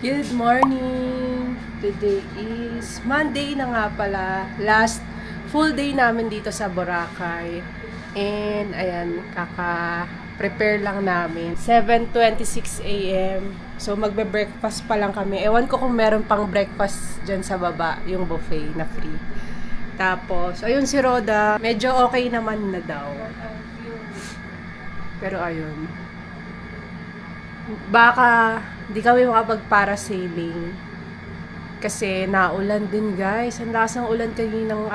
Good morning! Today is Monday na nga pala. Last full day namin dito sa Boracay. And ayan, kaka-prepare lang namin. 7:26 AM. So magbe-breakfast pa lang kami. Ewan ko kung meron pang breakfast dyan sa baba, yung buffet na free. Tapos, ayun si Roda. Medyo okay naman na daw. Pero ayun. Baka di kami makapag-parasailing kasi naulan din, guys. Ang lakas ng ulan kaninang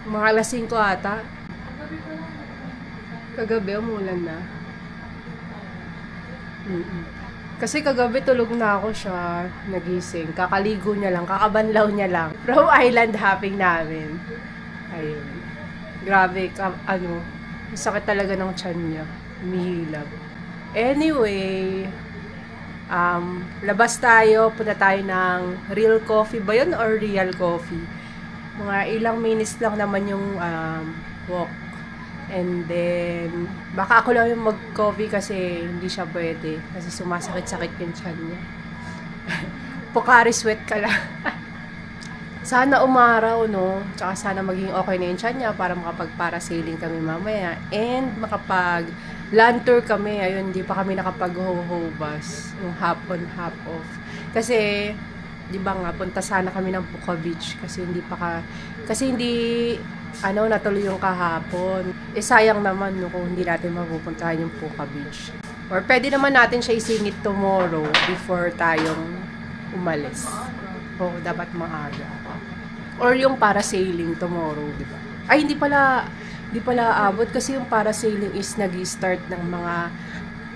mga alas 5 ata. Kagabi umulan na. Kasi kagabi tulog na ako siya, nagising. Kakaligo niya lang, kakabanlaw niya lang. From island hopping namin. Ayun. Grabe, sakit talaga ng tiyan niya. Humihilab. Anyway, labas tayo, punta tayo ng Real Coffee ba yun or Real Coffee? Mga ilang minutes lang naman yung walk. And then, baka ako lang yung mag-coffee kasi hindi siya pwede. Kasi sumasakit-sakit yung tiyan niya. Pocari Sweat ka lang. Sana umaraw, no? Tsaka sana maging okay na yung tiyan niya para makapag-parasailing kami mamaya. And makapag-land tour kami. Ayun, hindi pa kami nakapag-ho-ho-bus. Yung hop on, hop off. Kasi, di ba nga, punta sana kami ng Puka Beach. Kasi hindi natuloy yung kahapon. Sayang naman, no, kung hindi natin mapupuntahan yung Puka Beach. Or pwede naman natin siya isingit tomorrow before tayong umalis. O, dapat maaga. Or yung parasailing tomorrow, di ba? Ay, hindi pala abot kasi yung parasailing is nag-start ng mga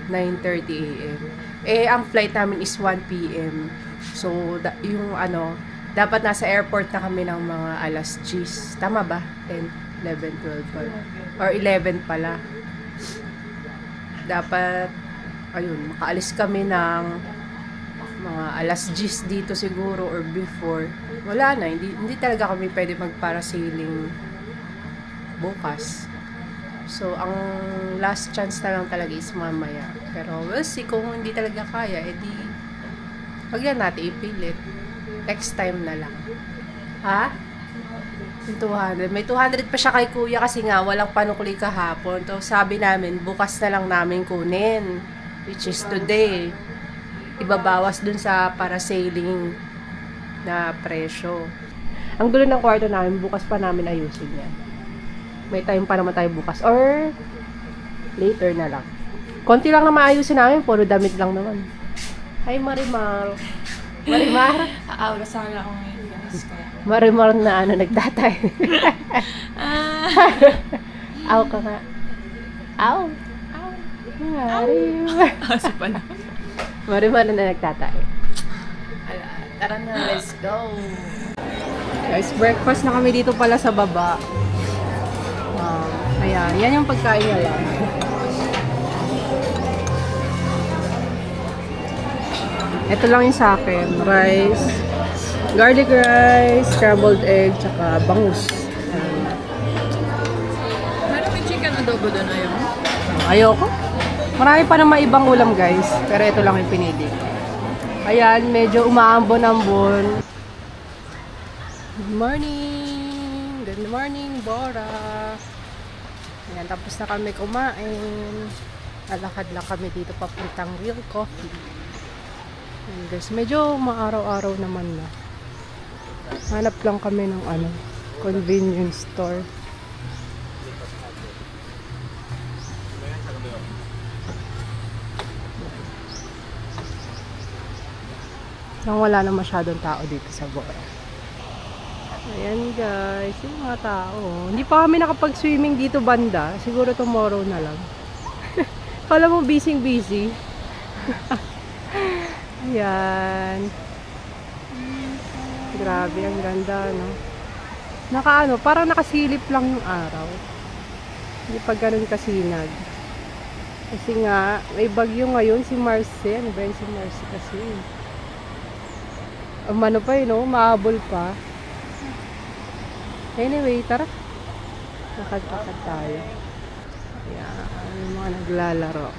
9:30 AM. Ang flight namin is 1 PM. So, dapat nasa airport na kami ng mga alas 10. Tama ba? 10, 11, 12, 12. Or 11 pala. Dapat, makaalis kami ng mga alas 10 dito siguro or before. Wala na, hindi talaga kami pwede mag-parasailing bukas. So, ang last chance na lang talaga is mamaya. Pero we'll see kung hindi talaga kaya, wag yan natin ipilit. Next time na lang. Ha? Yung 200. May 200 pa siya kay kuya kasi nga walang panukli kahapon. So, sabi namin, bukas na lang namin kunin. Which is today. Ibabawas dun sa parasailing na presyo. Ang gulo ng kwarto namin, bukas pa namin ayusin yan. May time pa naman tayo bukas. Or, later na lang. Konti lang na maayusin namin, puro damit lang naman. Hi, Marimar. Marimar? Aawala sana ako ngayon, guys. Marimar na nagtatay. Aw ka nga. Aw. Marimar. Aso pala. Marimar na nagtatay. Tara na, let's go. Guys, breakfast na kami dito pala sa baba. Ayan, yan yung pagkain niya lang. Ito lang yung sa akin. Rice, garlic rice, scrambled egg, tsaka bangus. Meron may chicken adobo doon na yun? Ayoko. Marami pa naman ibang ulam, guys. Pero ito lang yung pinili. Ayan, medyo umaambon-ambon. Good morning! Good morning, Bora! Ayan, tapos na kami kumain. Alakad lang kami dito papuntang Real Coffee. Ayan, guys, medyo maaraw-araw naman na. Hanap lang kami ng convenience store. Nang wala na masyadong tao dito sa Bora. Ayan, guys, yung mga tao. Hindi pa kami nakapag-swimming dito banda. Siguro tomorrow na lang. Kala mo busy. Ayan. Grabe, ang ganda, no? Parang nakasilip lang yung araw. Hindi pa ganun kasinag. Kasi nga, may bagyo ngayon si Marcy. Ano ba yun si Marcy kasi? Mahabol pa. Anyway, tara. Lakad-lakad tayo. Ayan, mga naglalaro.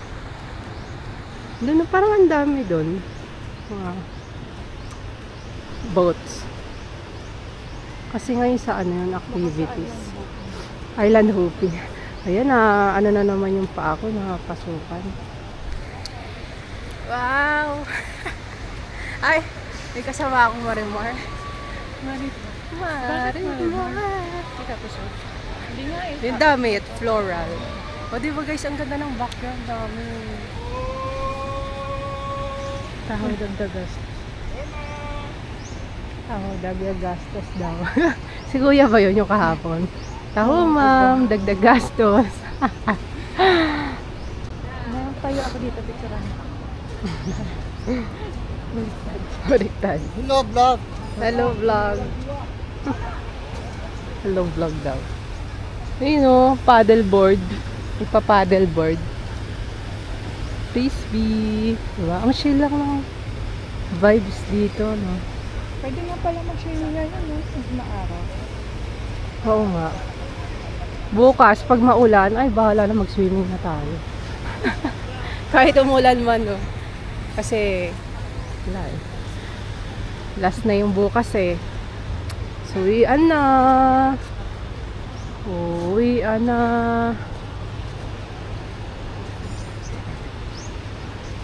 Doon, parang ang dami doon. mga boats. Kasi ngayon sa ano yung activities. Island hopping. Ayan na, ano na naman yung paa ko, nakapasukan. Wow! Ay, may kasama akong Marimar. Marimar. Kita ko siya. Hindi nga eh. Yung damit, floral. O diba guys, ang ganda ng background namin. Taho dagdagas. Taho dagdagastos daw. Si kuya ba yun yung kahapon? Taho ma'am, dagdag gastos. Tayo ako dito, picturean. Baliktad. Hello, vlog. Hello vlog. Hello vlog daw. Ayun o, paddleboard. Ipa-paddleboard. Frisbee. Diba? Ang chill lang ng vibes dito, no? Pwede nga pala mag-swimming ngayon, no? Hindi na araw. Oo nga. Bukas, pag maulan, ay bahala na mag-swimming na tayo. Kahit umulan man, no? Kasi, wala eh. Last na yung bukas eh. So, uwian na. Uwian na.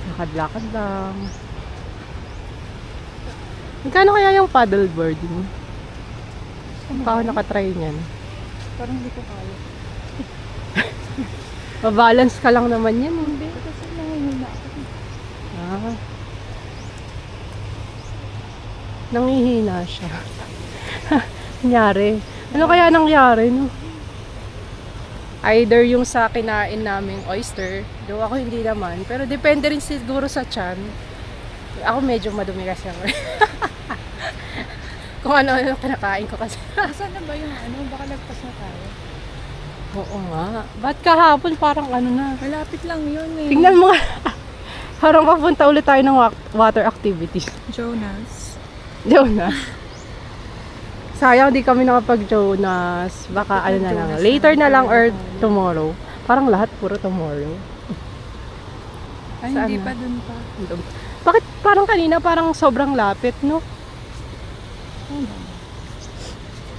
Lakad-lakad lang. Magkano kaya yung paddleboarding? Pa ako nakatry niyan. Parang hindi ko kaya. Ma-balance ka lang naman yan. Hindi, kasi nangihina ako. Ah. Nangihina siya. Nangyari. Ano kaya nangyari, no? Either yung sa kinain naming oyster, do ako hindi naman. Pero depende rin siguro sa tiyan. Ako medyo madumi kasi ako. Kung ano kinakain ko kasi. Saan na ba yung ano? Baka lagpas na tayo. Oo nga. Ba't kahapon parang ano na? Malapit lang yun eh. Tingnan mo nga. Parang papunta ulit tayo ng water activities. Jonas. Jonas. Sayang di kami nakapag-Jonas. Baka ano na lang. Later na lang or tomorrow. Parang lahat puro tomorrow. Ay, Saan hindi na? pa dun pa. Bakit parang kanina parang sobrang lapit, no?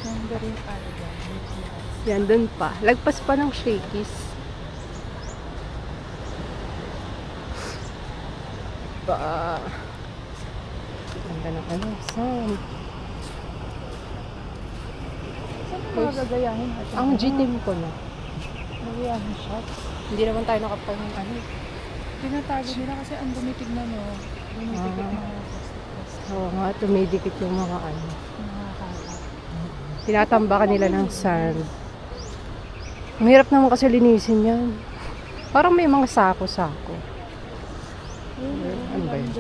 Mandarin pala dyan. Yan, dun pa. Lagpas pa ng Shakey's. Ba. Ganda ng ano. Saan? Saan mo mga gagayahin natin? Ang G-team ko na. Gagayahin shots. Hindi naman tayo nakapag ano. Tinatago nila kasi ang dumitig na no. Dumitikit Ah. mga plastic. Oo nga, tumidikit yung mga ano. Nakakala. Tinatambakan nila ng sand. Ang hirap naman kasi linisin yan. Parang may mga sako-sako. Ano ba yun?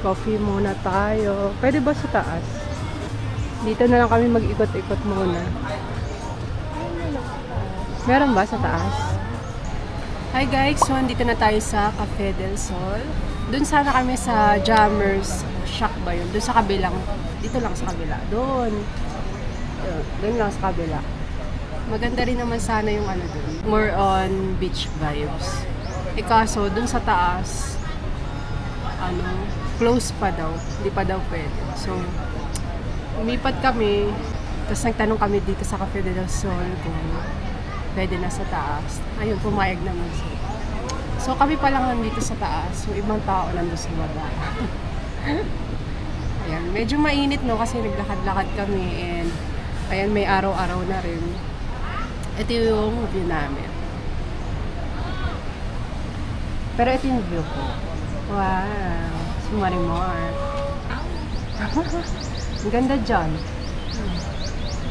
Coffee muna tayo. Pwede ba sa taas? Dito na lang kami mag-ikot-ikot muna. Meron ba sa taas? Hi guys! So, dito na tayo sa Cafe del Sol. Doon sana kami sa Jammers Shack ba yun? Doon sa kabilang. Dito lang sa kabila. Doon. Doon lang sa kabila. Maganda rin naman sana yung ano doon. More on beach vibes. Eh kaso, doon sa taas, ano, close pa daw. Hindi pa daw pwede. So, umipat kami. Tapos nagtanong kami dito sa Cafe del Sol kung pwede na sa taas. Ayun, pumayag naman siya. So, kami pa lang nandito sa taas. Yung ibang tao nandito sa baba. Ayan, medyo mainit no kasi naglakad-lakad kami and ayan, may araw-araw na rin. Ito yung view namin. Pero ito yung view ko. Wow! Si Marimar. Ang ganda dyan.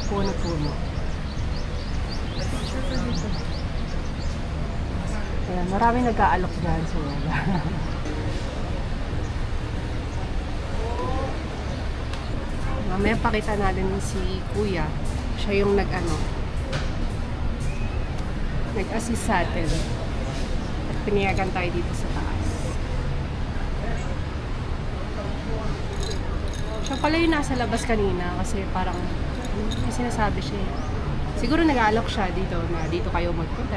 Puno-puno. Ayan, maraming nag-aalok dyan sa wala. Mamaya pakita natin si Kuya. Siya yung nag-assist sa atin. At pinayagan tayo dito sa taas. Siya pala yung nasa labas kanina kasi parang may sinasabi siya. Siguro nag-aalok siya dito na dito kayo magpunta.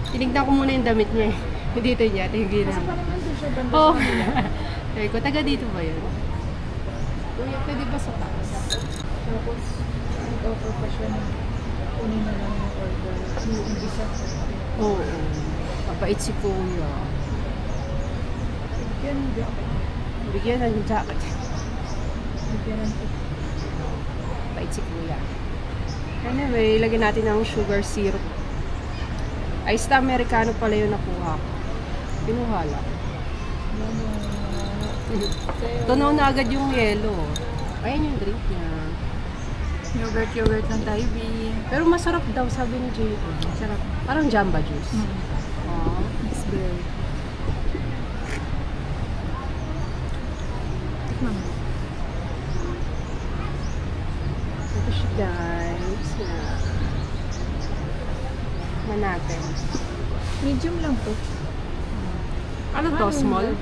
Tinignan ko muna yung damit niya eh. Dito niya, tingin Kasi na. parang nandun siya banda Oh. sa kanila. Sabi ko, taga dito ba yun? Kuya, pwede ba sa taas? Tapos, nag-offer pa siya na kunin na lang yung order. Yung isa. Oo. Mabait si Kuya. Yan, hindi ako. Bigyan ng jacket. Bigyan ng tip. Mabait si Kuya. Anyway, lagyan natin ng sugar syrup. Iced Americano pala yung nakuha ko. Pinuha lang. Tunaw na agad yung yelo. Ayan yung drink niya. Yogurt lang tayo, B. Pero masarap daw, sabi ni Jay. Masarap. Parang jamba juice. Oh. It's good. Tikman mo. Ito siya, guys. Man natin. Medium lang to. Ano to? Small?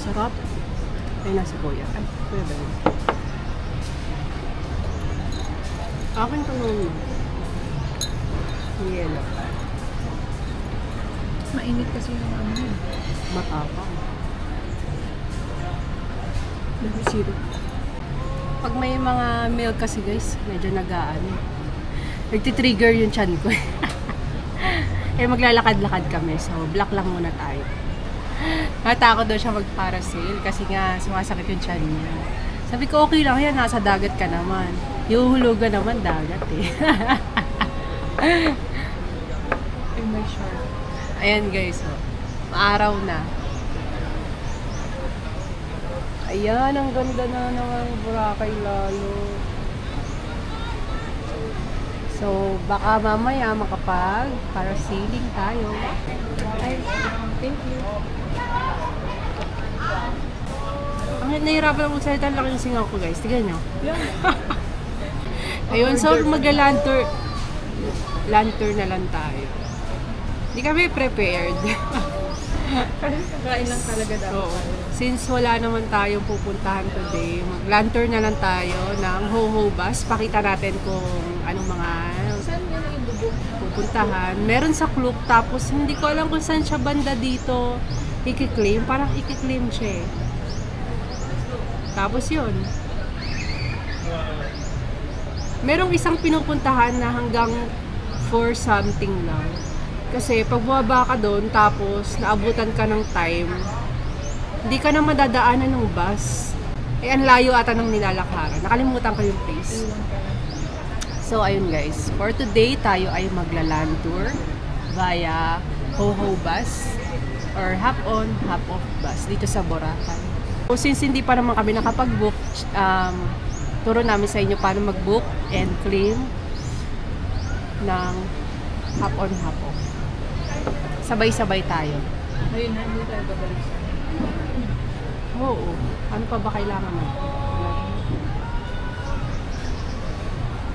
Sarap. Ay, nasa kuya. Ay, kuya ba yun? Akin to nun. Yellow. Mainit kasi yung ano yun. Matapang. Dahil syrup. Pag may mga milk kasi guys, medyo nag-aano. Nagtitrigger yung chan ko. Eh maglalakad-lakad kami, so block lang muna tayo. Natakot daw siya mag-parasail kasi nga sumasakit yung chan niya. Sabi ko okay lang yan, nasa dagat ka naman. Yuhulugan naman dagat eh. Ay, may shark. Ayan guys, oh. Maaraw na. Ayan, ang ganda na naman Boracay lalo. So, baka mamaya makapag-parasailing tayo. Ay, thank you. Ang nahihirapan akong salita, laki yung singaw ko guys. Tignan nyo. Yan. Ayun, so magla-lantern. Lantern na lang tayo. Hindi kami prepared. Kakain lang talaga dapat. Oo. Since wala naman tayong pupuntahan today, mag-lantern na lang tayo ng Ho-Ho bus. Pakita natin kung anong mga Saan yun yung bubog? pupuntahan. Meron sa Klook, tapos hindi ko alam kung saan siya banda dito i-claim. Parang i-claim siya eh. Tapos yun. Merong isang pinupuntahan na hanggang 4 something lang. Kasi pag bumaba ka doon, tapos naabutan ka ng time, hindi ka na madadaanan ng bus. Eh, ang layo ata ng nilalakaran. Nakalimutan ko yung place. So, ayun guys. For today, tayo ay magla-land tour via Ho-Ho bus or hop-on, hop-off bus dito sa Boracay. So, since hindi pa naman kami nakapag-book, turo namin sa inyo paano mag-book and claim ng hop-on, hop-off. Sabay-sabay tayo. Ayun na, hindi tayo babalik sa Oo. Ano pa ba kailangan mo?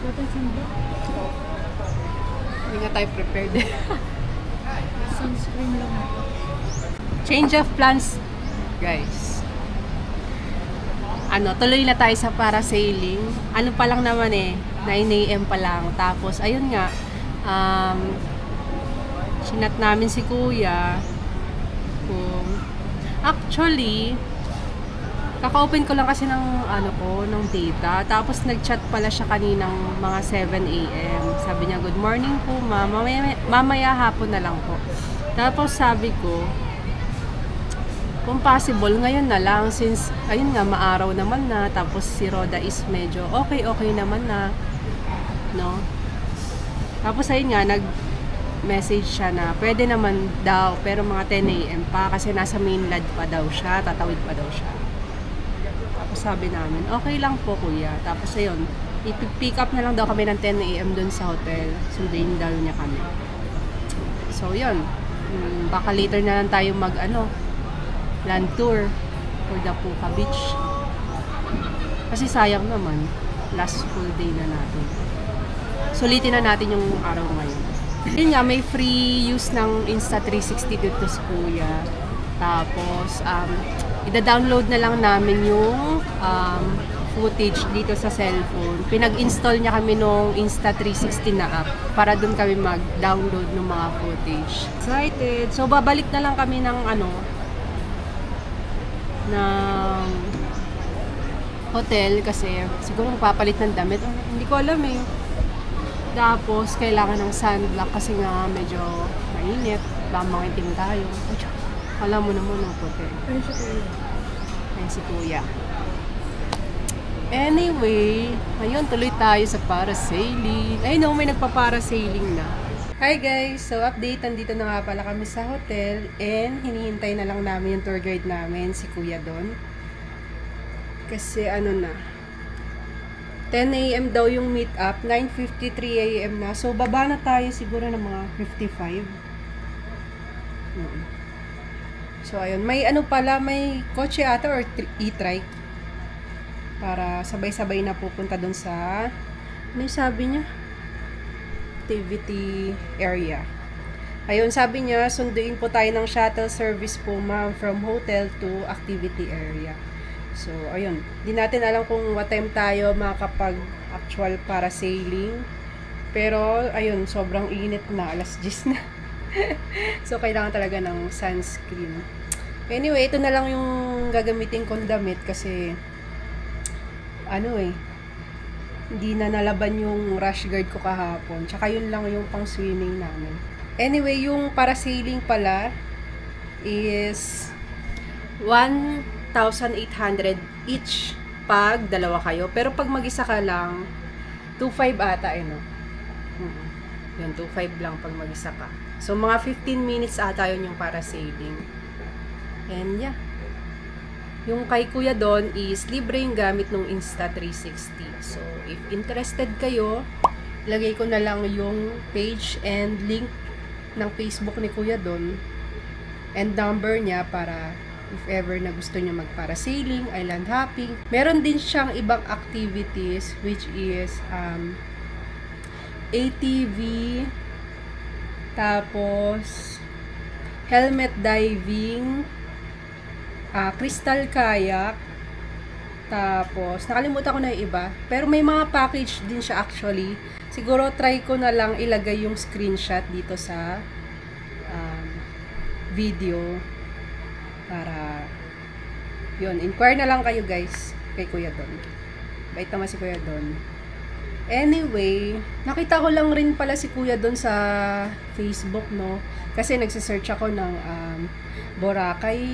Dapat sindi. Hindi nga tayo prepared. Sunscreen lang. Change of plans, guys. Tuloy na tayo sa parasailing. Ano pa lang naman eh, 9 AM pa lang. Tapos, ayun nga, sinat namin si Kuya kung actually kaka-open ko lang kasi ng ng data, tapos nag-chat pala siya kaninang mga 7 AM. Sabi niya, good morning po ma'am, mamaya hapon na lang po. Tapos sabi ko, kung possible ngayon na lang, since ayun nga maaraw naman na, tapos si Roda is medyo okay naman na, no? Tapos ayun nga, nag-message siya na pwede naman daw, pero mga 10 AM pa kasi nasa mainland pa daw siya, tatawid pa daw siya. Tapos sabi namin, okay lang po kuya. Tapos ayun, i-pick up na lang daw kami ng 10 AM dun sa hotel. Sundayin daw niya kami. So yun, baka later na lang tayo land tour for the Puka Beach. Kasi sayang naman, last full day na natin. Sulitin na natin yung araw ngayon. Yun nga, may free use ng Insta360 dito sa Kuya. Tapos, ida-download na lang namin yung footage dito sa cellphone. Pinag-install niya kami nung Insta360 na app para dun kami mag-download ng mga footage. Excited! So, babalik na lang kami ng ng hotel kasi siguro magpapalit ng damit. Hindi ko alam eh. Tapos, kailangan ng sunblock kasi nga medyo mainit. Baka mangitim tayo. Alam mo naman ng hotel. Ano siya kayo? Ayan si Kuya. Anyway, ayun, tuloy tayo sa parasailing. Ay no, may nagpa-parasailing na. Hi guys! So update, nandito na nga pala kami sa hotel and hinihintay na lang namin yung tour guide namin, si Kuya Don. Kasi na, 10 AM daw yung meet up, 9:53 AM na. So baba na tayo siguro ng mga 55. So ayun, may pala, may kotse ata or e-trike para sabay-sabay na pupunta dun sa ano yung sabi niya? Activity area. Ayun, sabi niya, sunduin po tayo ng shuttle service po ma'am from hotel to activity area. So ayun, di natin alam kung what time tayo makakapag actual parasailing. Pero ayun, sobrang init na, alas 10 na. So, kailangan talaga ng sunscreen. Anyway, ito na lang yung gagamitin kong damit kasi hindi na nalaban yung rash guard ko kahapon. Tsaka yun lang yung pang swimming namin. Anyway, yung parasailing pala is 1,800 each pag dalawa kayo. Pero pag mag-isa ka lang, 2,500 ata Yun, 2,500 lang pag mag-isa ka. So, mga 15 minutes ata yun yung parasailing. And yeah. Yung kay Kuya Don is libre yung gamit ng Insta360. So, if interested kayo, lagay ko na lang yung page and link ng Facebook ni Kuya Don and number niya para if ever na gusto niya mag-parasailing, island hopping. Meron din siyang ibang activities which is ATV, tapos helmet diving, crystal kayak, tapos nakalimutan ko na yung iba, pero may mga package din siya actually. Siguro try ko na lang ilagay yung screenshot dito sa video para yun, inquire na lang kayo guys kay Kuya Don. Bait naman si Kuya Don. Anyway, nakita ko lang rin pala si Kuya Don sa Facebook, no? Kasi nagsisearch ako ng Boracay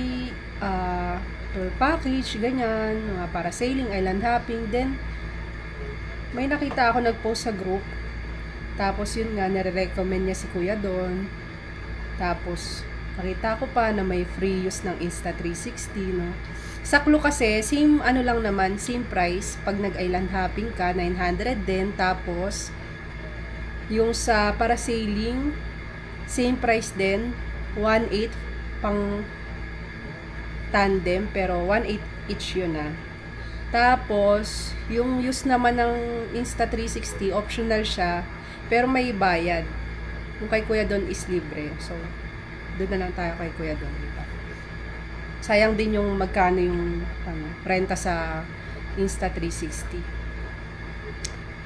tour package, ganyan, mga parasailing, island hopping. Then, may nakita ako nag-post sa group. Tapos yun nga, nare-recommend niya si Kuya Don. Tapos, nakita ko pa na may free use ng Insta360, no? Saklo kasi, same lang naman, same price. Pag nag-island hopping ka, 900 din. Tapos, yung sa parasailing, same price din, 1,800 pang tandem, pero 1,800 each yun Tapos, yung use naman ng Insta360, optional siya, pero may bayad. Yung kay Kuya Don is libre. So, doon na lang tayo kay Kuya Don, diba? Sayang din yung magkano yung renta sa Insta360.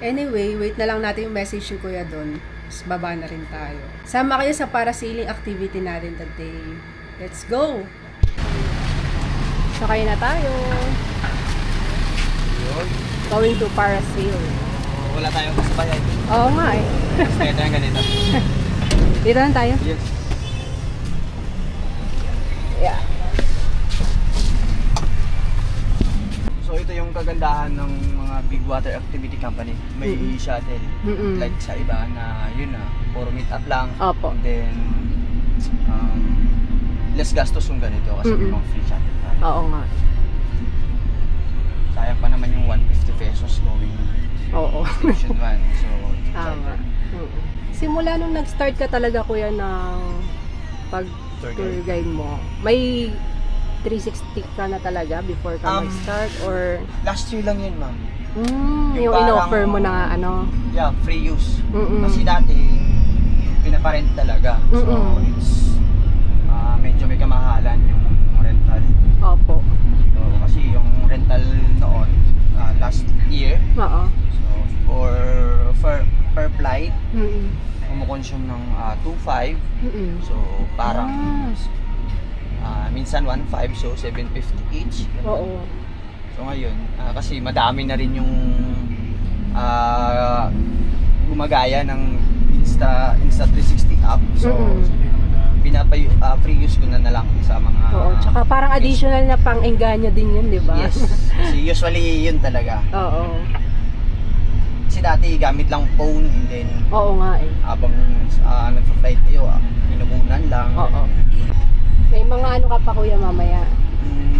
Anyway, wait na lang natin yung message ni Kuya Don. Tapos baba na rin tayo. Sama kayo sa parasailing activity natin today. Let's go! Sakay na tayo. Going to parasail. Wala tayong kasabayan. Oo nga eh. Kaya tayo ganito. Dito lang tayo? Yes. Yeah. So ito yung kagandahan ng mga big water activity company. May shuttle. Like sa iba na yun puro meet up lang. Opo. And then less gastos yung ganito kasi may mga free shuttle tayo. Oo nga. Sayang pa naman yung 150 pesos going Station 1. So, tama. Simula nung nag-start ka talaga Kuya ng pag-tour guide mo, may 360 ka na talaga before ka mag-start or last year lang yun, ma'am. Yung in-offer mo na Yeah, free use. Kasi dati pinaparent talaga. So it's medyo may kamahalan yung rental. Opo. So, kasi yung rental noon last nagko-consume ng 2.5. Mm-mm. So, parang Ah. minsan 1.5, so 750 each. Oo. So ngayon, kasi madami na rin yung gumagaya ng Insta360 app. So, free use ko na lang sa mga... Oo, tsaka parang additional na pang-engganyo din yun, di ba? Yes. Kasi usually yun talaga. Oo. Kasi dati gamit lang phone and then Oo nga eh. habang nagpa-flight kayo, inuunan lang. Oo. May mga ano ka pa kuya mamaya?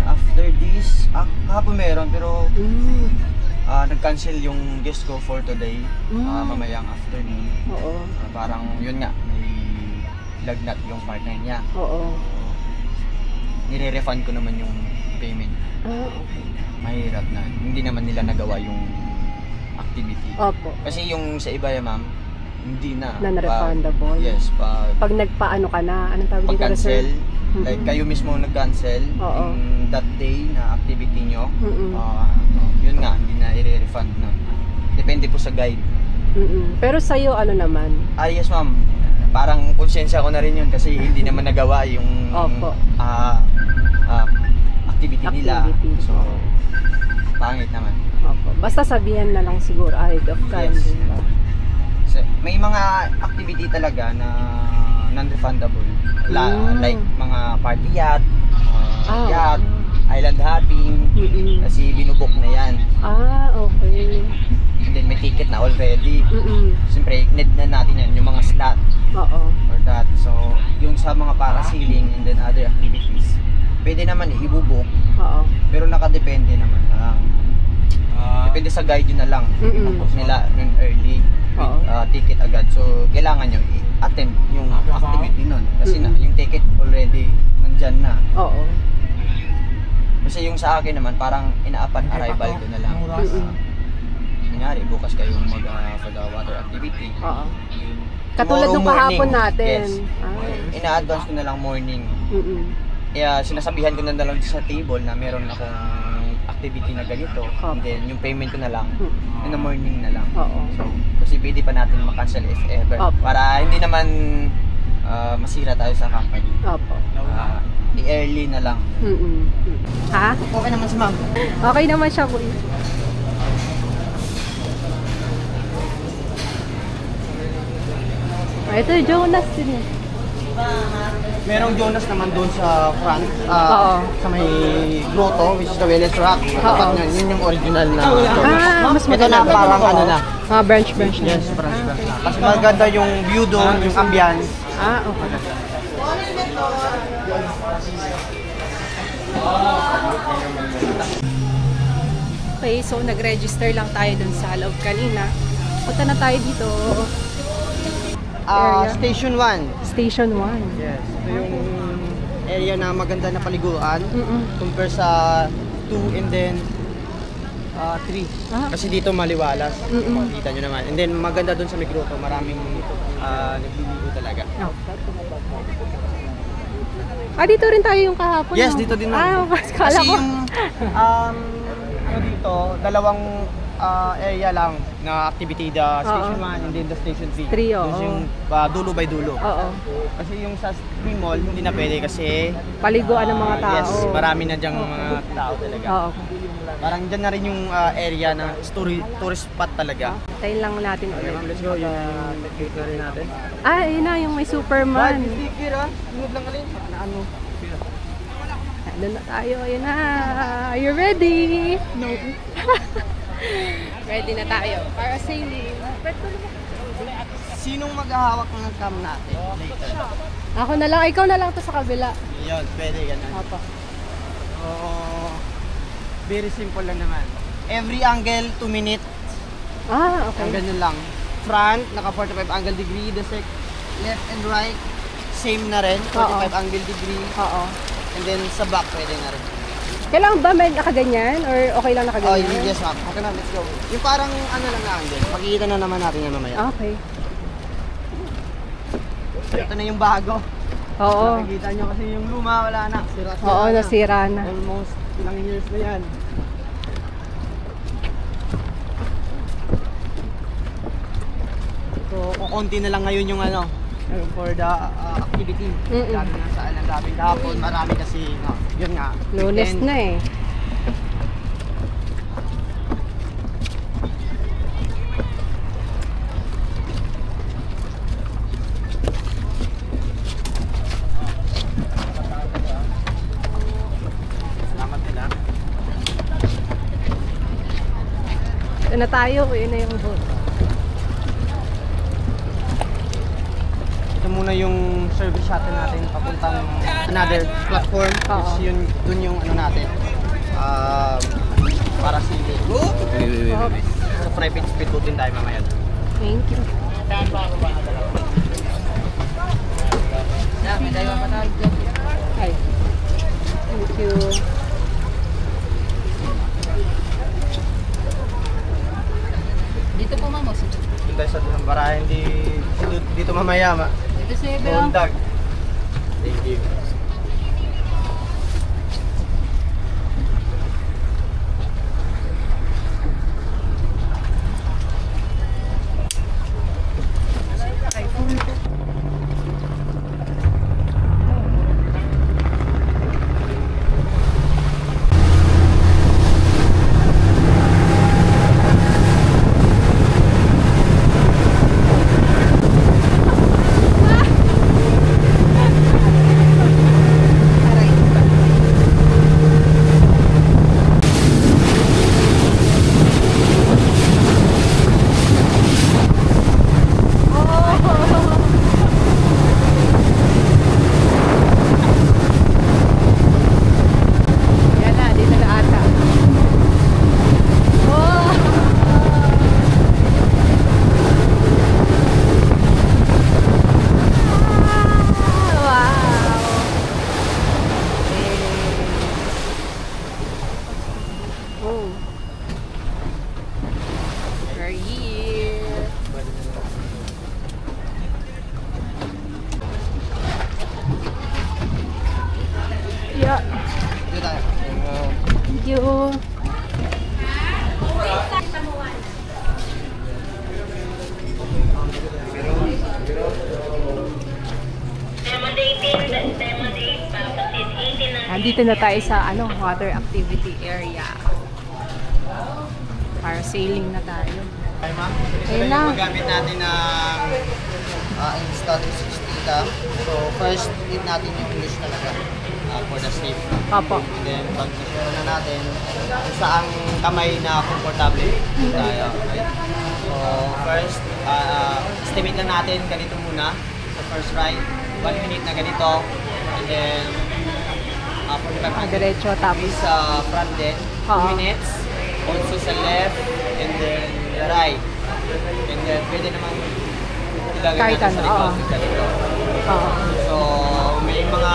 After this, hapon meron pero Mm. nag-cancel yung guest ko for today, mamayang afternoon. Oo. Parang yun nga, may lagnat yung partner niya. Oo. Nire-refund ko naman yung payment. Okay. Mahirap na. Hindi naman nila nagawa yung activity. Opo. Kasi yung sa iba man, hindi na. Non-refundable. Yes, Pag nagpaano ka na, anong tawag dito? pag-cancel, reserve? like kayo mismo nag-cancel Oo. in that day na activity nyo, Mm-mm. yun nga, hindi na i-refund na. Depende po sa guide. Mm-mm. Pero sa'yo ano naman? Yes ma'am, parang konsensya ko na rin yun kasi hindi naman nagawa yung Opo. activity nila. Activity. So, pangit naman. Opo. Basta sabihan na lang siguro ahead of time. Yes. Diba? So, may mga activity talaga na non-refundable. Like mga party yacht, yacht, island hopping, kasi binubok na yan. Okay. And then may ticket na already. Siyempre, need na natin yan, yung mga slot Oo. or that. So, yung sa mga parasailing and then other activities, pwede naman ibubok, Oo. pero nakadepende naman lang. Depende sa guide yun na lang. Tapos nila ng early with ticket agad. So, kailangan nyo i-attend yung activity nun. Kasi na, yung ticket already nandyan na. Oo. Kasi yung sa akin naman, parang ina-upon arrival ko na lang. Kunyari, bukas kayong mag-water activity. Oo. Katulad nung kahapon natin. Yes. Ina-advance ko na lang morning. Mm-mm. Kaya sinasabihan ko na lang sa table na meron akong activity na ganito. And then yung payment ko na lang in the morning na lang. Oo. So, kasi pwede pa natin makancel if ever. Para hindi naman masira tayo sa company. Opo. I-early na lang. Ha? Okay naman si ma'am. Okay naman siya kuya. Ito Jonas din. Merong Jonas naman doon sa front, Oo. sa may grotto, which is the Wellness Rock. Tapat niyan, yun yung original na store. Mas Ito maganda. na parang ano na. Branch na. Yes, branch na. Mas maganda yung view doon, yung ambience. Okay. Okay, so nag-register lang tayo dun sa loob kanina. Punta na tayo dito. Area. Station 1. Station 1. Yes, ito yung area na maganda na paliguan Mm-mm. compare sa 2 and then 3. Kasi dito maliwalas. Kita nyo naman. And then maganda doon sa may grotto, maraming nagliligo talaga. Dito rin tayo yung kahapon. Yes, no? dito din naman. Kala Kasi ko. yung dito, dalawang area lang na activity, the station 1 and then the station 3. Three, oo. Doon yung dulo by dulo. Oo. Kasi yung sa Spring Mall, hindi na pwede kasi Paliguan ng mga tao. yes, marami na dyang mga tao talaga. Oo. Parang dyan na rin yung area na tourist spot talaga. Tayo lang natin ulit. Let's go, yung ticket na rin natin. Yun na, yung may Superman. Sticker sunod lang alin. Ano? Doon na tayo, ayun na. Are you ready? No. Ready na tayo. Para sailing. Sinong maghahawak ng cam natin later? Ako na lang, ikaw na lang to sa kabila. Yun, pwede ganun. Apa. Oo. Very simple lang naman. Every angle, 2 minutes. Okay. Ang ganyan lang. Front, naka 45 angle degree. The left and right, same na rin. 45 angle degree. Oo. And then sa back, pwede na rin. Kailangan ba may nakaganyan? Or okay lang nakaganyan? Yes ma'am. Okay na, let's go. Yung parang ano lang na angle. Makikita na naman natin yan mamaya. Okay. Ito na yung bago. Oo. Nakikita nyo kasi yung luma, wala na. Sira-sira Oo, na. nasira na. Almost ilang years na yan. So, So, kukunti na lang ngayon yung ano, for the activity. Lalo na sa gabi hapon, marami kasi, yun nga. Lunes weekend. na eh. Salamat nila. Ito na tayo, yun na yung boat. Ito muna yung service shuttle natin papuntang another platform. Oo. Is yun, dun yung ano natin. Para si sa private speed boat din tayo mamaya. Thank you. May tayo pa tayo. Hi. Thank you. Dito po, ma'am. Dun tayo sa dulang barayan, dito mamaya. Dito sa Ebe. Bundag. Thank you. Yan na, dito na ata. Oh! Wow! Oh. We're here. Yeah. Dito tayo. Thank you. Andito na tayo sa water activity area. Para sailing na tayo. Hi ma'am. Ayun na. Magamit natin ng Insta360 cam. So first, need natin yung English talaga for the safe. Opo. And then pag nasunod na natin, kung saang kamay na komportable tayo. Okay? So first, estimate lang natin ganito muna. So first ride, 1 minute na ganito. And then 45 Diretso tapos sa front din, 2 Oo. minutes. Also sa left, and then the right. And then pwede naman ilagay Kahit natin sa ano, likod. oo. Sa likod. Oo. So, may mga,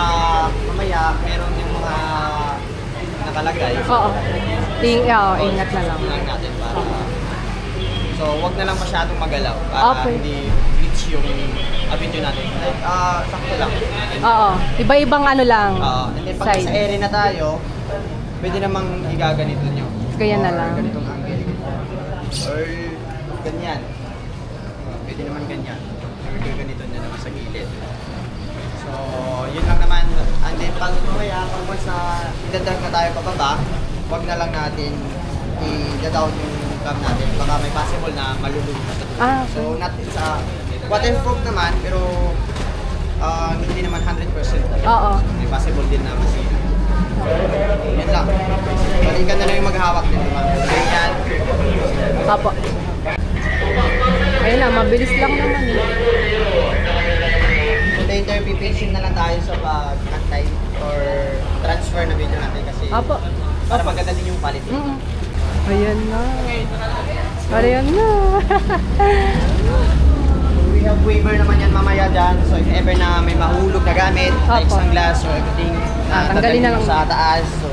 mamaya, meron yung mga nakalagay. Oo. Ingat na lang. Lang natin para, so, wag na lang masyadong magalaw para Okay. hindi reach yung video natin. Like, sakto lang. Oo. Iba-ibang lang. And then pag Side. sa area na tayo, pwede namang igaganito nyo. Ganyan na Or lang. ganitong angle. Or ganyan. Pwede naman ganyan. Or ganito nyo naman sa gilid. So, yun lang naman. And then pag mamaya, pag once na idadag na tayo pababa, wag na lang natin i-down yung cam natin. Baka may possible na malulog na sa tubig. Okay. So, not sa waterproof naman, pero hindi naman 100%. Oo. May possible din na masira. Yun lang. Balikan na lang yung maghawak din. Ganyan. Opo. Ayun na, mabilis lang naman eh. So, the interview pacing na lang tayo sa pag-antay or transfer na video natin kasi Opo. para maganda din yung quality. Ayan na. Ayan na. We have waiver naman yan mamaya dyan. So, if ever na may mahulog na gamit, like Opo. sunglass or everything, Tanggalin na lang. sa taas. So,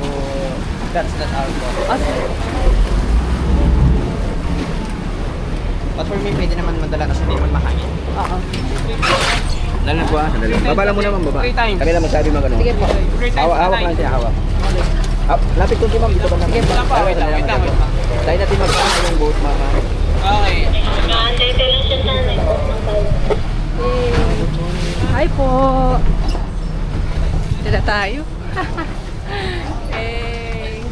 that's our goal. Okay. But for me, pwede naman madala kasi hindi naman mahangin. Oo. Dalan ko ah, dalan. Baba lang muna ma'am, baba. Kami lang magsabi mag ano. Sige po. Hawak lang siya, hawak. Lapit ko si ma'am, dito ba naman? Sige po. Tayo natin magkano yung boat mama. Okay. Hi po! Dala tayo. Hey.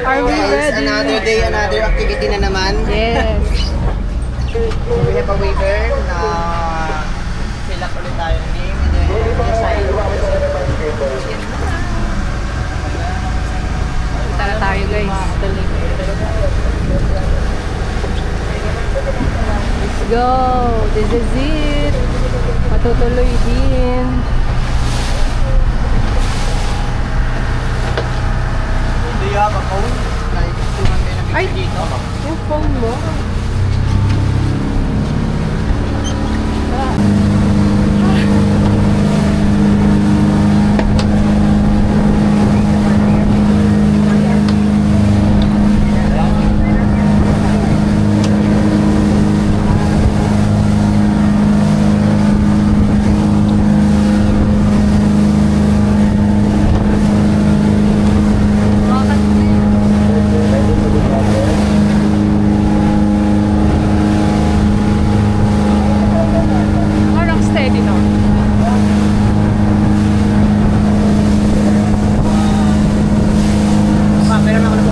Are we ready? Another day, another activity na naman. Yes. We have a waiver na fill up ulit tayo ng name and then sign. Tara tayo guys. Let's go! This is it! Matutuloy din. Do you have a phone? Like, tuman kayo na Ay! dito? Yung phone mo? Parang steady no? Meron ako na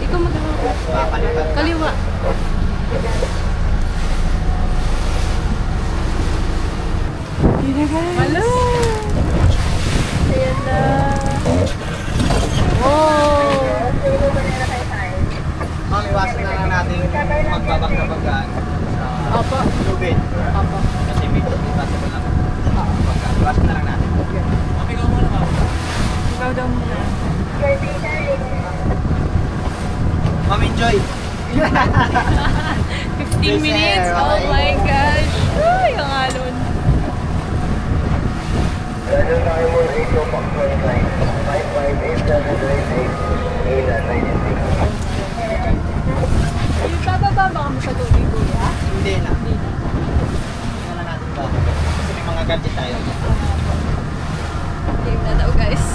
Ikaw mag-hawak. Kaliwa. Hello! Ayan na. Wow! Iwasan na lang natin magbabag-bagaan sa Opo. lubid. Opo. Kasi may possible lang. Iwasan na lang natin. Okay, go muna ka. Ikaw daw muna. Ma'am, enjoy! 15 minutes? Oh my gosh! Ay, ang alon. Bababa ba kami sa tubig, kuya? Hindi na. Hindi na lang natin ba? Kasi may mga gadget tayo. Game na daw, guys.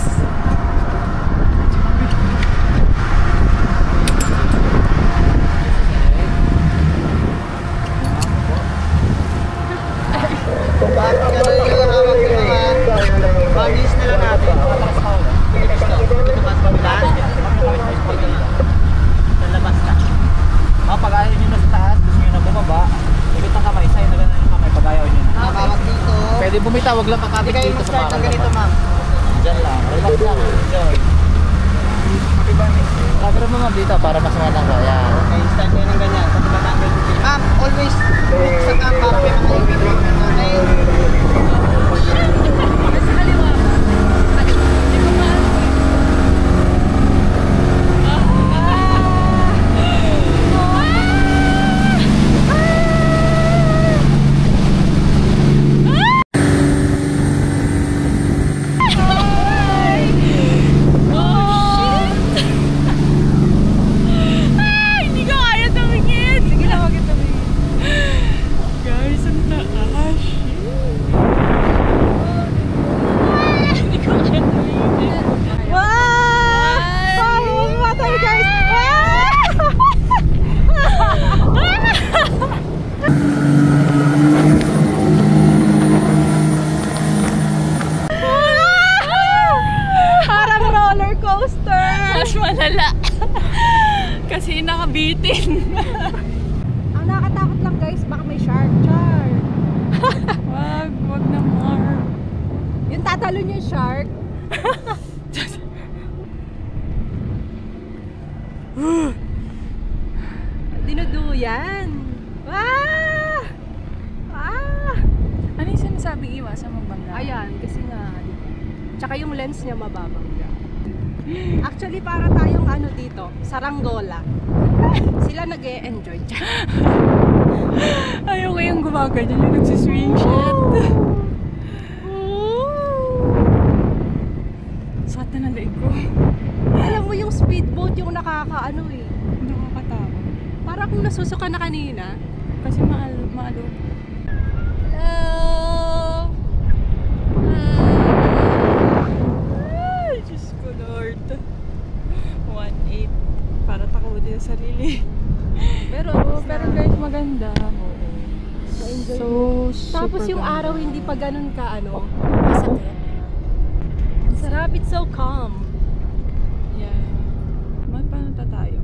Bakit ka na yung hawak ko naman? Mabilis na lang natin. Ito mas pabilaan. Sa labas na. Pag ayaw nyo na sa taas, gusto nyo na bumaba, ikot ang kamay, sa'yo na ganun yung kamay pag ayaw nyo na. Nakawak dito. Pwede bumitaw, wag lang Hindi kakapit kayo dito sa mag-start ng ganito, mga ma'am. Diyan lang, relax lang, enjoy. Sabi mo ma'am dito para mas matang ko, yan. Okay, start kayo ng ganyan. Sa diba namin. Ma'am, always look sa cam para may mga ibig. Okay? Mas malala. Kasi nakabitin. Ang nakatakot lang guys, baka may shark. Wag na more. Yung tatalo niya yung shark. mababangga. Actually, para tayong ano dito, saranggola. Sila nag-e-enjoy dyan. Ayaw ko yung gumaganyan yung nagsiswing shit. Sata na leeg ko. Alam mo yung speedboat yung nakakaano eh. Nakakatakot. Para kung nasusuka na kanina. Kasi maalo. Hello! Ay, Diyos ko Lord. 1.8. Para takutin sa sarili. Pero Pero guys, maganda. ma-enjoy. So, Tapos super yung ganda. araw hindi pa ganun ka ano, masakit. Ang sarap, it's so calm. Yeah. Magpanata tayo.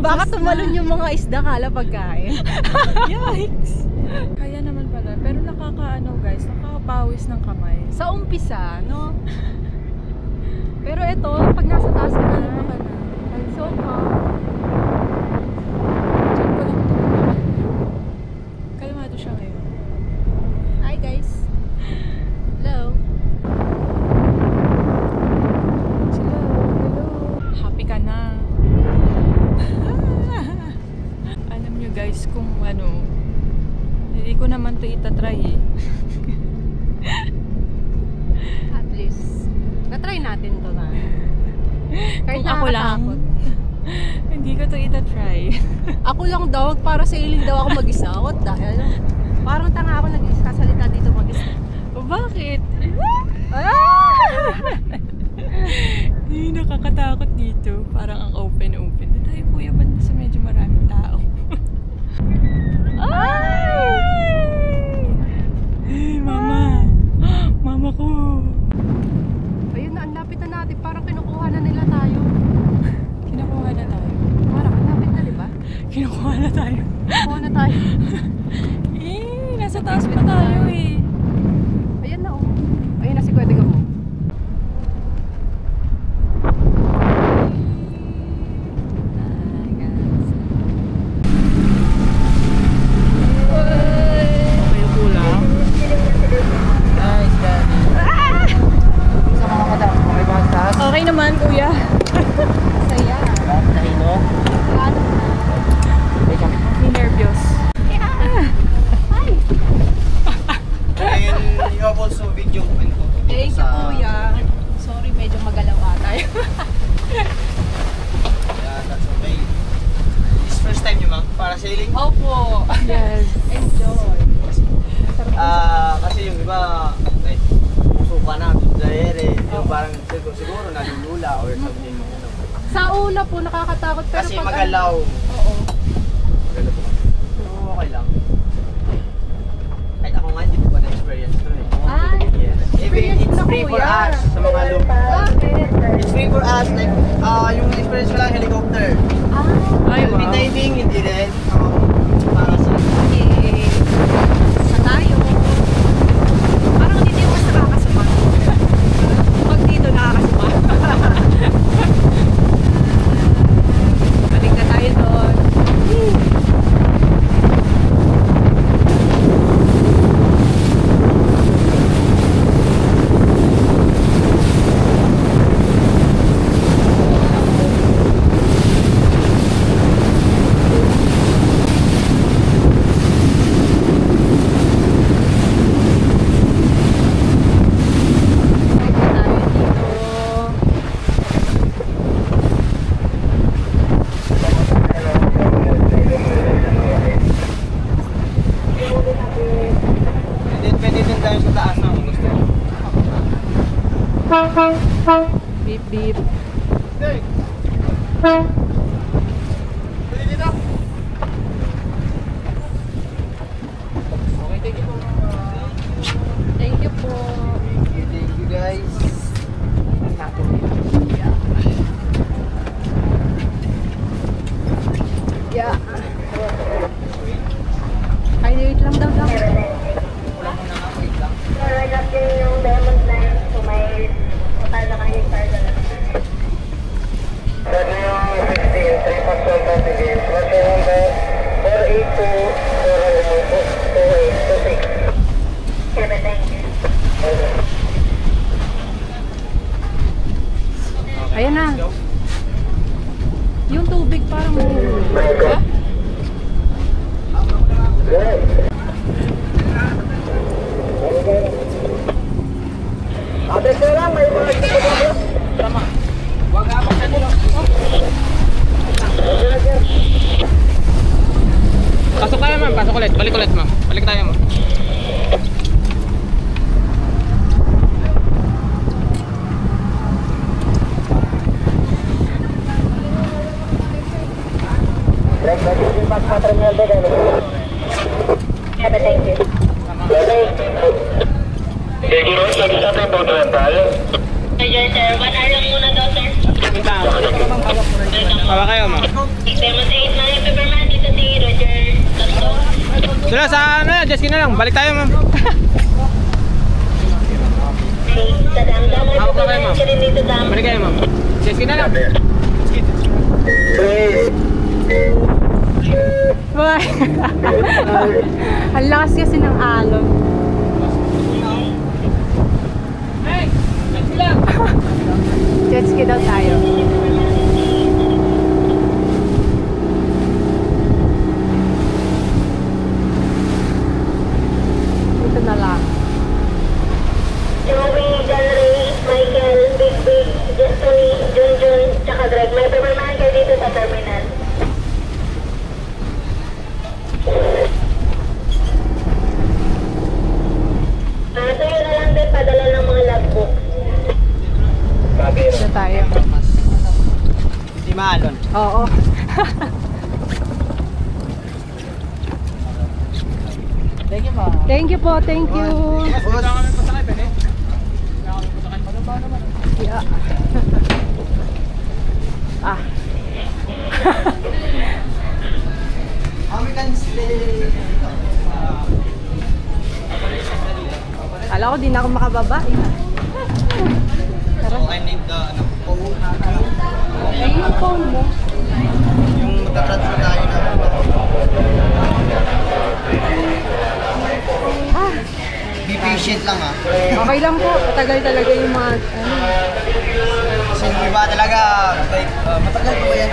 Baka tumalon yung mga isda kala pagkain. Yikes! Kaya naman pala. Pero nakakaano guys, nakakapawis ng kamay. Sa umpisa, no? Pero ito, pag nasa taas ka na, it's so calm. Check ko lang ito. Kalmado siya ngayon. Hi guys. Hello. Hello. Happy ka na. Alam nyo guys kung ano, hindi ko naman to itatry eh. At least, na-try natin to na. Kahit Kung ako lang, nakakatakot. hindi ko to itatry. Ako lang daw, para sailing daw ako mag-isa. What the hell? Parang tanga ako nag-kasalita dito mag-isa. O bakit? Nakakatakot dito. Parang ang open-open. Doon tayo kuya, banda sa medyo maraming tao. Hey, mama! Mama ko! Ayun na, ang lapit na natin. Parang kinukuha na nila tayo. Kinukuha na tayo. Parang ang lapit na, di ba? Kinukuha na tayo. Kinukuha na tayo. Nasa taas pa tayo eh. Ayan na, oh. Ayun na si Kuya Digamo. Okay yung kulang. Nice, Daddy. Sa mga madam, okay ba ang taas? Okay naman, kuya. Saya. Tahino. Ano? Okay kami. Nervyos. And you have also video and photo dito Thank you, sa... Kuya. Sorry, medyo magalaw tayo. Yeah, that's okay. This first time niyo ma'am, para sailing? Opo. Yes. Enjoy. Kasi yung iba, like, puso ka na, dahil yung parang siguro nalulula or something. Ano. Sa una po, nakakatakot. Pero Kasi pag magalaw. Oo. Magalaw po. So, okay lang. Kahit ako nga, hindi ko pa na-experience to eh. Ay, Yes. Even experience it's na, free for Kuya. us sa mga Bakit? It's free for us, like, yung experience ko lang helicopter. Ah, Ay, wow. Diving, hindi rin. Para sa... okay. Sa tayo. Parang dito yung mas nakakasama. Pag dito nakakasama. Balik na tayo doon. Balik na tayo dito. Pwede din tayo sa taas na kung gusto. Beep beep. Pwede dito. Okay, thank you po. Thank you po. Thank you guys. Yeah. Ay, wait lang daw lang. Wala mo na nga, wait lang. yung Diamond Line, so may total na kayong cargo na. Ayan na. Yung tubig parang ha? Ate ko lang, may mga Tama. Wag ako sa nilo. Pasok tayo, ma'am. Pasok ulit. Balik ulit, ma'am. Balik tayo, ma'am. Thank you. Siguro, lagi sa ating pagkalan tayo. Ayan, sir. 1 hour lang muna daw, sir. Hawa kayo, ma'am. Demo sa 8 na yung paperman dito si Roger Tosto. Sila sa ano, Jesky na lang. Balik tayo, ma'am. Sa dam-dam, may Hawak na kayo, ma'am. paperman siya rin dito dam. Balik kayo, ma'am. Jesky na lang. Boy. Ang lakas kasi ng alon. Hey! Jesky lang! Jet ski daw tayo. Ito na lang. Joey, John Ray, Michael, Big Big, Destiny, Junjun, tsaka Greg. May paperman kayo dito sa terminal. Tuyo na lang din padala ng mga logbook. Ito tayo. Hindi maalon. Oo. Thank you, ma'am. Thank you po, thank you. Yeah. Ah. We can stay. Kala ko di na ako makababa. Tara. I need the phone. Ay, yung phone mo. Yung magka-transfer tayo na. Ah, Be patient lang ah. okay lang po. Matagal talaga yung mga ano. Kasi yung iba talaga, like, matagal pa ba yan?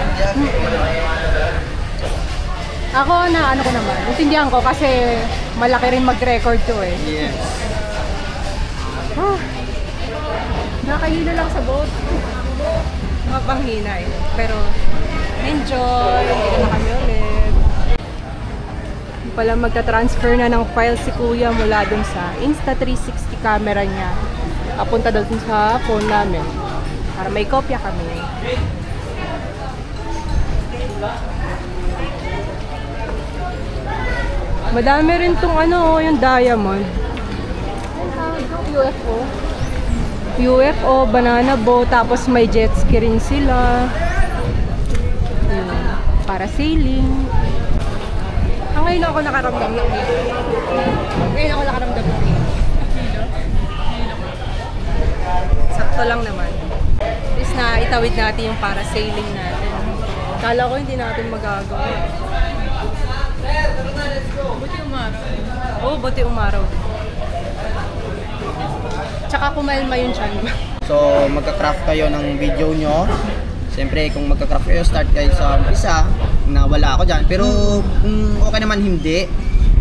Ako na ano ko naman. Intindihan ko kasi malaki rin mag-record to eh. Yes. Ah, nakahilo lang sa boat. Mapanghina eh. Pero enjoy. Dito na kami ulit. Yung pala magta-transfer na ng file si Kuya mula dun sa Insta360 camera niya. Papunta dun sa phone namin. Para may kopya kami. Madami rin tong ano, yung diamond. UFO. UFO, banana boat, tapos may jet ski rin sila. Para sailing. Ngayon ako nakaramdam ng Ngayon ako nakaramdam ng sakto lang naman. At least na itawid natin yung para sailing natin. Kala ko hindi natin magagawa. Buti umaraw. Oo, buti umaraw. Tsaka kumalma yun siya. So, magka-craft kayo ng video nyo. Siyempre, kung magka-craft kayo, start kayo sa umpisa na wala ako dyan. Pero, kung okay naman hindi,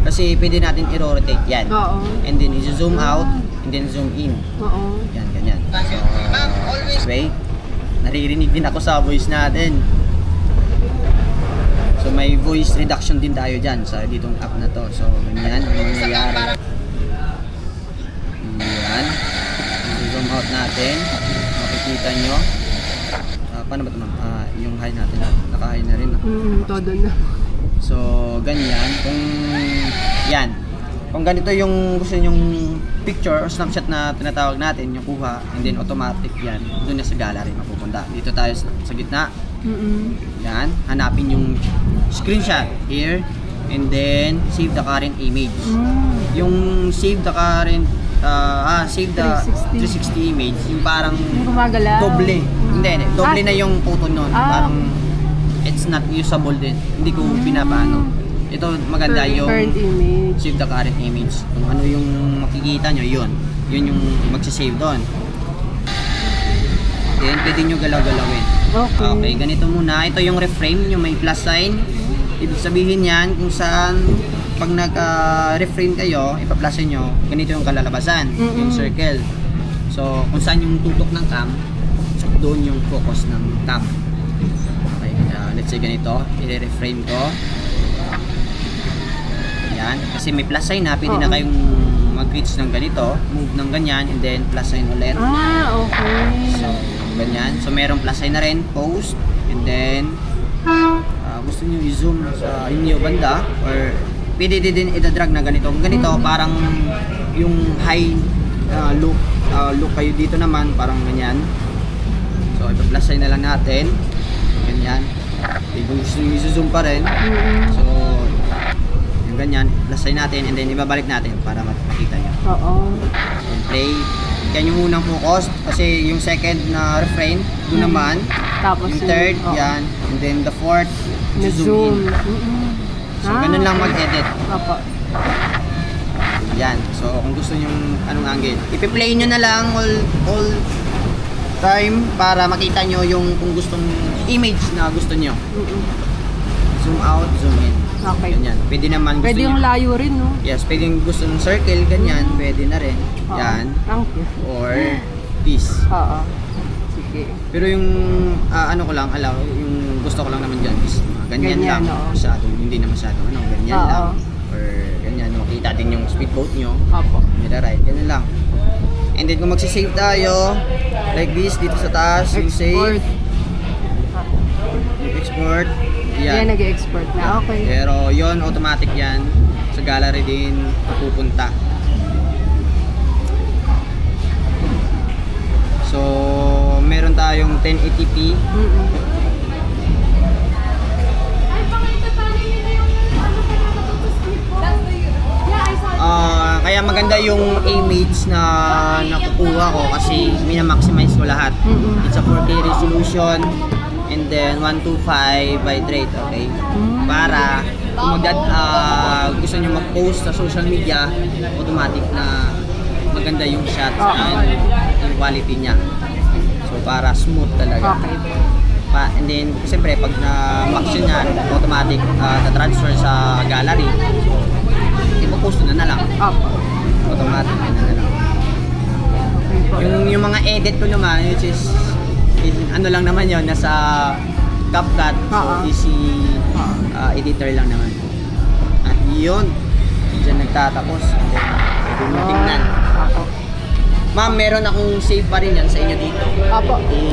kasi pwede natin i-rotate yan. Oo. And then, i-zoom out, and then zoom in. Oo. Yan, ganyan. So, this way, naririnig din ako sa voice natin. So, may voice reduction din tayo dyan sa ditong app na to. So, ganyan ang mangyayari. Yan. I-zoom out natin. Makikita nyo. Paano ba ito, ma'am? Yung high natin. Naka-high na rin. Todo na. So, ganyan. Kung yan. Kung ganito yung gusto nyong picture or snapshot na tinatawag natin, yung kuha, and then automatic yan. Doon na sa gallery mapupunta. Dito tayo sa gitna. Yan. Hanapin yung screenshot here. And then, save the current image. Yung save the current save the 360 image, yung parang doble. Hindi, doble na yung photo nun. Parang it's not usable din. Hindi ko pinapaano. Ito maganda yung save the current image. Kung ano yung makikita nyo, yun yung magsisave doon. din, pwede nyo galaw-galawin. Okay, ganito muna. Ito yung reframe, yung may plus sign. Ibig sabihin yan, kung saan pag nag-reframe kayo, ipa-plusin nyo, ganito yung kalalabasan, yung circle. So, kung saan yung tutok ng cam, doon yung focus ng cam. Okay, let's say ganito, i-reframe ko. Yan, kasi may plus sign na, pwede na kayong mag-reach ng ganito, move ng ganyan, and then plus sign ulit. Okay. So, ganyan. So, merong plus sign na rin, post, and then gusto nyo i-zoom sa inyo banda, or pwede din i-drag na ganito. Ganito, parang yung high look kayo dito naman, parang ganyan. So, ipa-plus sign na lang natin. Ganyan. Kung gusto nyo i-zoom pa rin. So, yung ganyan, plus sign natin, and then ibabalik natin para makita nyo. And play. Yan yung unang focus, kasi yung second na refrain, doon naman. Tapos yung third, yan. And then the fourth, zoom in. So, ganun lang mag-edit. Yan. So, kung gusto nyo anong angle, ipi-play nyo na lang all time para makita nyo yung kung gustong image na gusto nyo. Zoom out, zoom in. Okay. Ganyan. Pwede naman gusto Pwede yung nyo. layo rin, no? Yes, pwede yung gusto ng circle, ganyan. Pwede na rin. Yan. Thank you. Or this. Sige. Pero yung ano ko lang, yung gusto ko lang naman dyan is ganyan lang. Masyadong, hindi na masyadong ganyan lang. Or ganyan, makita din yung speedboat nyo. Nila-ride, ganyan lang. And then kung magsisave tayo, like this, dito sa taas, yung save. Yung export. Yan, nag-export na. Okay. Pero yon automatic yan. Sa gallery din pupunta. So, meron tayong 1080p. Kaya maganda yung image na nakukuha ko kasi mina-maximize ko lahat. It's a 4K resolution and then 125 bitrate, okay? Para kung gusto nyo mag-post sa social media, automatic na maganda yung shot and yung quality niya. So para smooth talaga. And then, siyempre, pag na-max yun yan, automatic na-transfer sa gallery. So, ipopost na lang. Automatic na lang. Yung mga edit ko naman, which is ano lang naman yun, nasa CapCut, so easy editor lang naman. At yun, dyan nagtatapos. Tingnan. Ma'am, meron akong save pa rin yan sa inyo dito.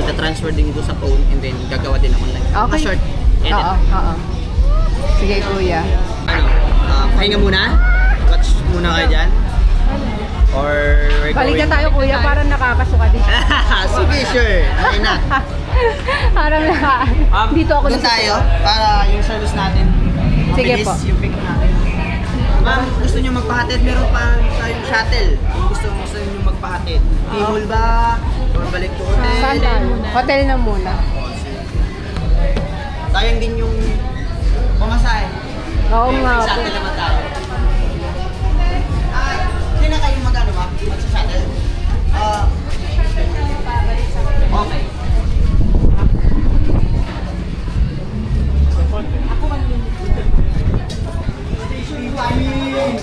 I-transfer din ko sa phone and then gagawa din ako online. Okay. Short edit. Sige, kuya. Ano, pahinga muna? Watch muna kayo dyan? Or balik na tayo, kuya, para nakakasuka din. Sige, sure. Okay na. Parang dito ako doon tayo para yung service natin. Sige po. Yung pick natin. Ma'am, gusto nyo magpahatid? Meron pa tayong shuttle. Kung gusto nyo magpahatid. Timol ba? Or balik to hotel? Hotel na muna. Sayang din yung pamasahe. Oo nga. Shuttle naman tayo. Hindi na kayo mag-ano ba? Mag-shuttle? Okay.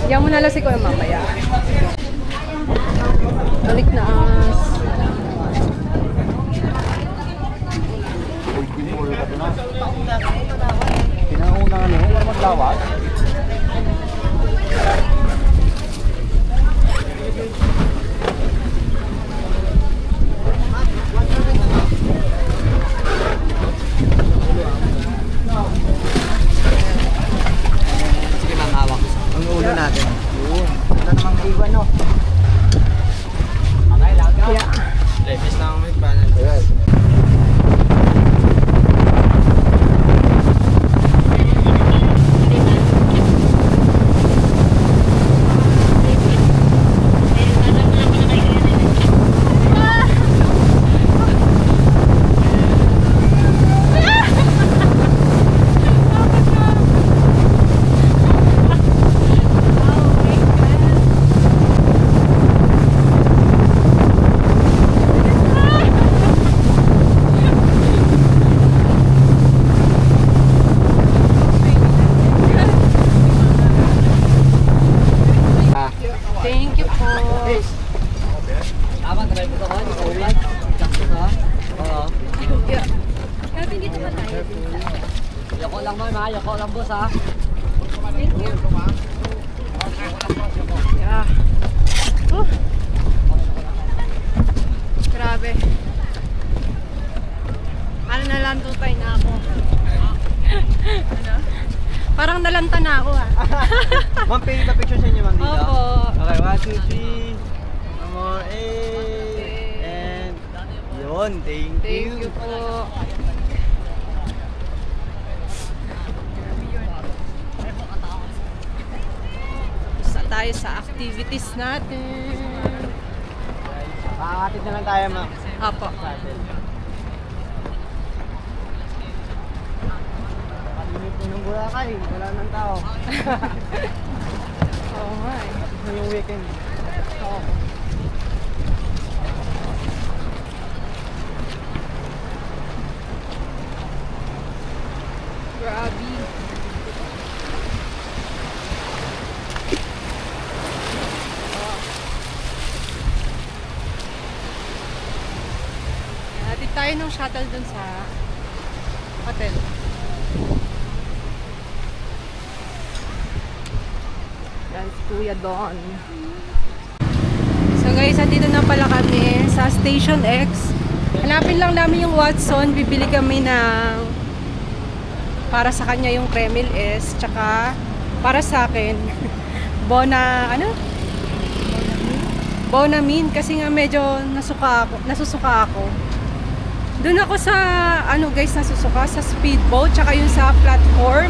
Yan mo na lang si Kuya mamaya. Balik na as. Pinauna maglawat. tayo ko lang boss ha. Yeah. Grabe. Ano, nalantutay na ako. Ano? Parang nalanta na ako ha. Ma'am, pay the picture sa inyo, ma'am, dito. Opo. Okay, 1, 2, 3. One more. And yun, thank Thank you. you po. Tapos na tayo sa activities natin. Kakatid na lang tayo, ma'am. Apo. Kalimit po ng Boracay, wala nang tao. Oo nga eh. Ngayong weekend. Oo. Grabe. Hatid tayo ng shuttle dun sa hotel. Yan si Kuya Don. So guys, andito na pala kami sa Station X. Hanapin lang namin yung Watson. Bibili kami ng para sa kanya yung Kremil S, tsaka para sa akin Bonamine kasi nga medyo nasusuka ako. Doon ako sa guys, nasusuka sa speedboat tsaka yung sa platform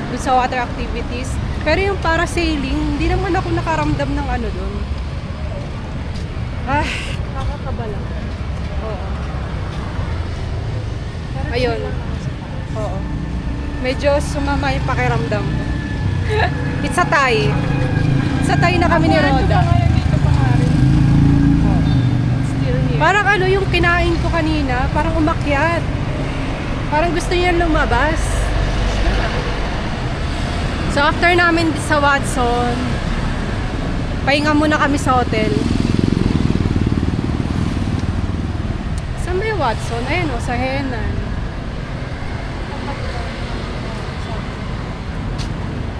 doon sa water activities. Pero yung parasailing, hindi naman ako nakaramdam ng doon. Nakakabala. Oo. Ayun. Oo. Medyo sumama yung pakiramdam. It's a tie. It's a tie na kami ni Roda. Parang yung kinain ko kanina, parang umakyat. Parang gusto niya lumabas. So after namin sa Watson, pahinga muna kami sa hotel. Saan ba yung Watson? Ayun sa Henan.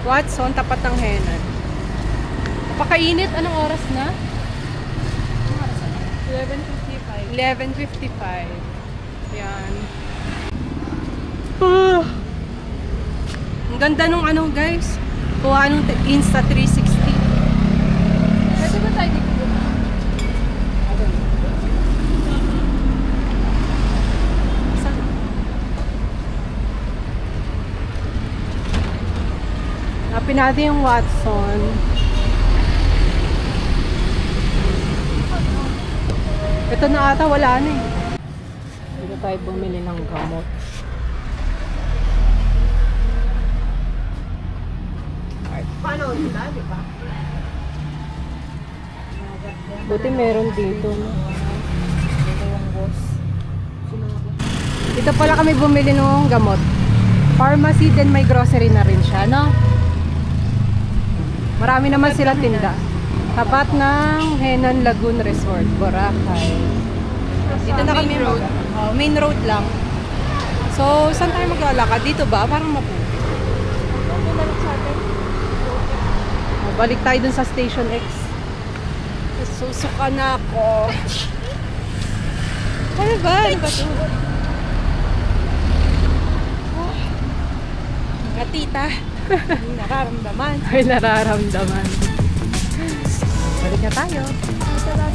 Watson, tapat ng Henan. Napakainit. Anong oras na? 11:55. Yan. Ang ganda nung guys. Kuha nung Insta 360. Pwede ba tayo dito? Hanapin natin yung Watson. Ito na ata, wala na eh. Dito tayo bumili ng gamot. Paano sila, di ba? Buti meron dito. No? Dito pala kami bumili ng gamot. Pharmacy, then may grocery na rin siya, no? Marami naman sila tinda. Tapat ng Henan Lagoon Resort, Boracay. Dito na kami main road lang. So, saan tayo maglalakad? Dito ba? Parang maputi. Balik tayo dun sa Station X. Susuka na ako. Ano ba? Ano ba ito? Tita. May nararamdaman. May nararamdaman. Balik na tayo. Ito na,